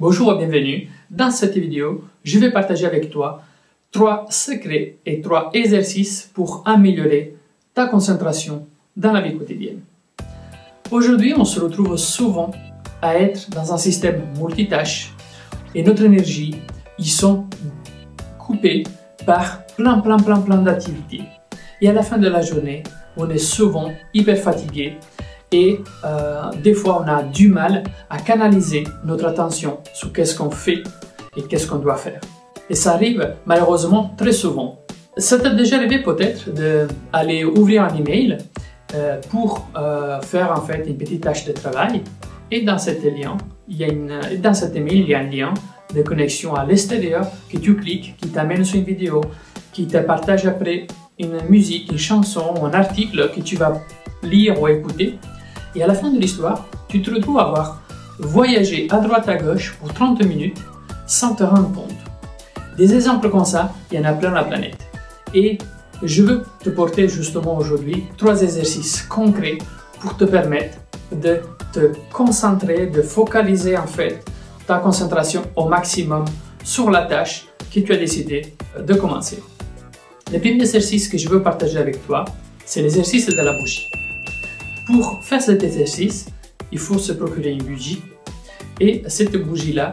Bonjour et bienvenue. Dans cette vidéo, je vais partager avec toi 3 secrets et 3 exercices pour améliorer ta concentration dans la vie quotidienne. Aujourd'hui, on se retrouve souvent à être dans un système multitâche et notre énergie, ils sont coupés par plein d'activités. Et à la fin de la journée, on est souvent hyper fatigué et des fois on a du mal à canaliser notre attention sur qu'est-ce qu'on fait et qu'est-ce qu'on doit faire. Et ça arrive malheureusement très souvent. Ça t'est déjà arrivé peut-être d'aller ouvrir un email pour faire en fait une petite tâche de travail et dans cet email il y a un lien de connexion à l'extérieur que tu cliques, qui t'amène sur une vidéo, qui te partage après une musique, une chanson ou un article que tu vas lire ou écouter. Et à la fin de l'histoire, tu te retrouves à avoir voyagé à droite à gauche pour 30 minutes sans te rendre compte. Des exemples comme ça, il y en a plein la planète. Et je veux te porter justement aujourd'hui 3 exercices concrets pour te permettre de te concentrer, de focaliser en fait ta concentration au maximum sur la tâche que tu as décidé de commencer. Le premier exercice que je veux partager avec toi, c'est l'exercice de la bougie. Pour faire cet exercice, il faut se procurer une bougie et cette bougie-là,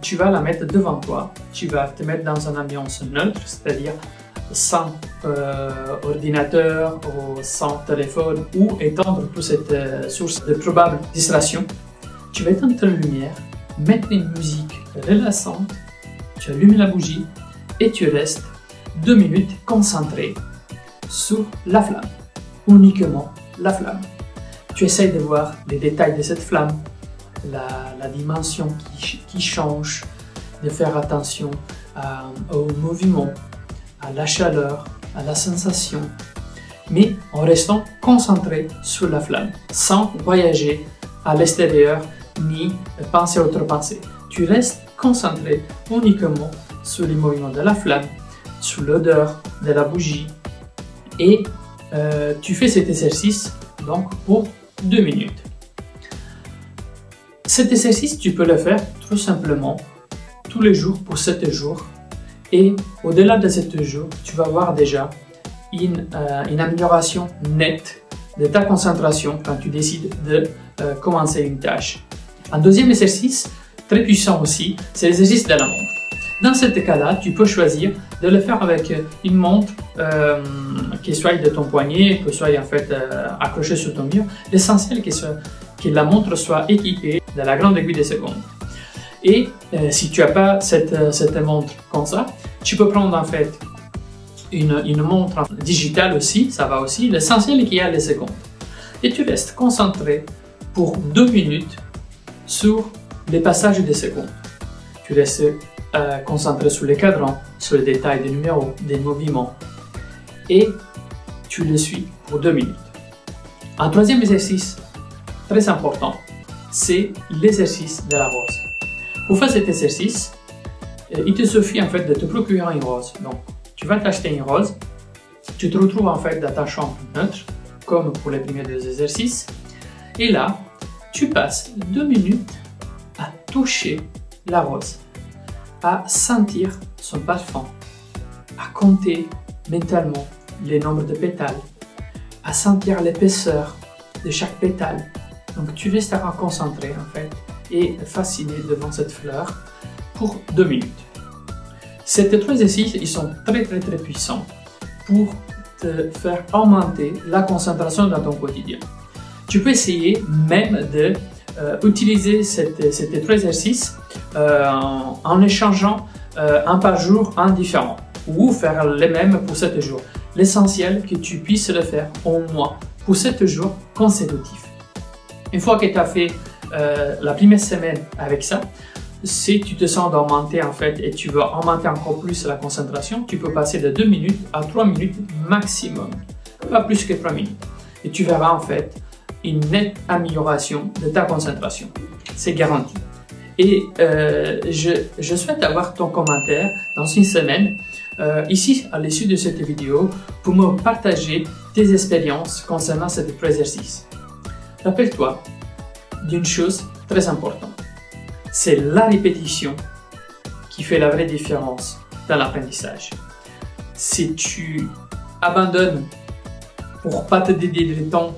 tu vas la mettre devant toi. Tu vas te mettre dans une ambiance neutre, c'est-à-dire sans ordinateur ou sans téléphone ou éteindre toute cette source de probable distraction. Tu vas éteindre la lumière, mettre une musique relaxante, tu allumes la bougie et tu restes 2 minutes concentré sur la flamme, uniquement la flamme. Tu essayes de voir les détails de cette flamme, la dimension qui change, de faire attention au mouvement, à la chaleur, à la sensation, mais en restant concentré sur la flamme, sans voyager à l'extérieur ni penser à autre pensée. Tu restes concentré uniquement sur les mouvements de la flamme, sur l'odeur de la bougie et tu fais cet exercice donc pour 2 minutes. Cet exercice, tu peux le faire tout simplement tous les jours pour 7 jours et au-delà de 7 jours, tu vas voir déjà une amélioration nette de ta concentration quand tu décides de commencer une tâche. Un deuxième exercice, très puissant aussi, c'est l'exercice de la montre. Dans ce cas-là, tu peux choisir de le faire avec une montre qui soit de ton poignet, qui soit en fait accrochée sur ton mur. L'essentiel que la montre soit équipée de la grande aiguille de seconde. Et si tu n'as pas cette montre comme ça, tu peux prendre en fait une montre digitale aussi, ça va aussi. L'essentiel est qu'il y a les secondes. Et tu restes concentré pour 2 minutes sur les passages des secondes. Tu restes concentré sur les cadrans, sur les détails des numéros, des mouvements et tu le suis pour 2 minutes. Un troisième exercice très important, c'est l'exercice de la rose. Pour faire cet exercice, il te suffit en fait de te procurer une rose. Donc, tu vas t'acheter une rose, tu te retrouves en fait dans ta chambre neutre, comme pour les premiers 2 exercices, et là, tu passes 2 minutes à toucher la rose, à sentir son parfum, à compter mentalement les nombres de pétales, à sentir l'épaisseur de chaque pétale. Donc tu resteras concentré en fait et fasciné devant cette fleur pour 2 minutes. Ces 3 exercices, ils sont très puissants pour te faire augmenter la concentration dans ton quotidien. Tu peux essayer même de utiliser ces 3 exercices en échangeant un par jour un différent ou faire les mêmes pour 7 jours. L'essentiel que tu puisses le faire au moins pour 7 jours consécutifs. Une fois que tu as fait la première semaine avec ça, si tu te sens d'augmenter en fait et tu veux augmenter encore plus la concentration, tu peux passer de 2 minutes à 3 minutes maximum, pas plus que 3 minutes. Et tu verras en fait une nette amélioration de ta concentration. C'est garanti. Et je souhaite avoir ton commentaire dans une semaine, ici à l'issue de cette vidéo, pour me partager tes expériences concernant ces 3 exercices. Rappelle-toi d'une chose très importante. c'est la répétition qui fait la vraie différence dans l'apprentissage. Si tu abandonnes pour pas te dédier le temps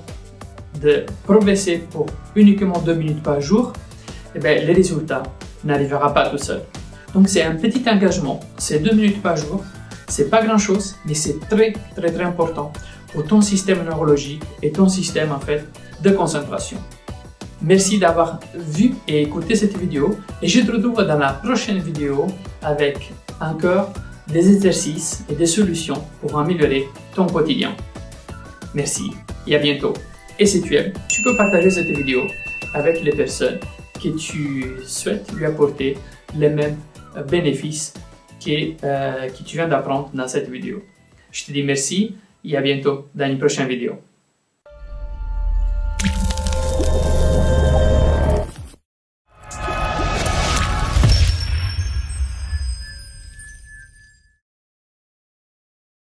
de progresser pour uniquement 2 minutes par jour, eh bien, les résultats n'arriveront pas tout seul. Donc c'est un petit engagement, c'est 2 minutes par jour, c'est pas grand chose, mais c'est très important pour ton système neurologique et ton système en fait de concentration. Merci d'avoir vu et écouté cette vidéo et je te retrouve dans la prochaine vidéo avec encore des exercices et des solutions pour améliorer ton quotidien. Merci et à bientôt. Et si tu aimes, tu peux partager cette vidéo avec les personnes que tu souhaites lui apporter les mêmes bénéfices que tu viens d'apprendre dans cette vidéo. Je te dis merci et à bientôt dans une prochaine vidéo.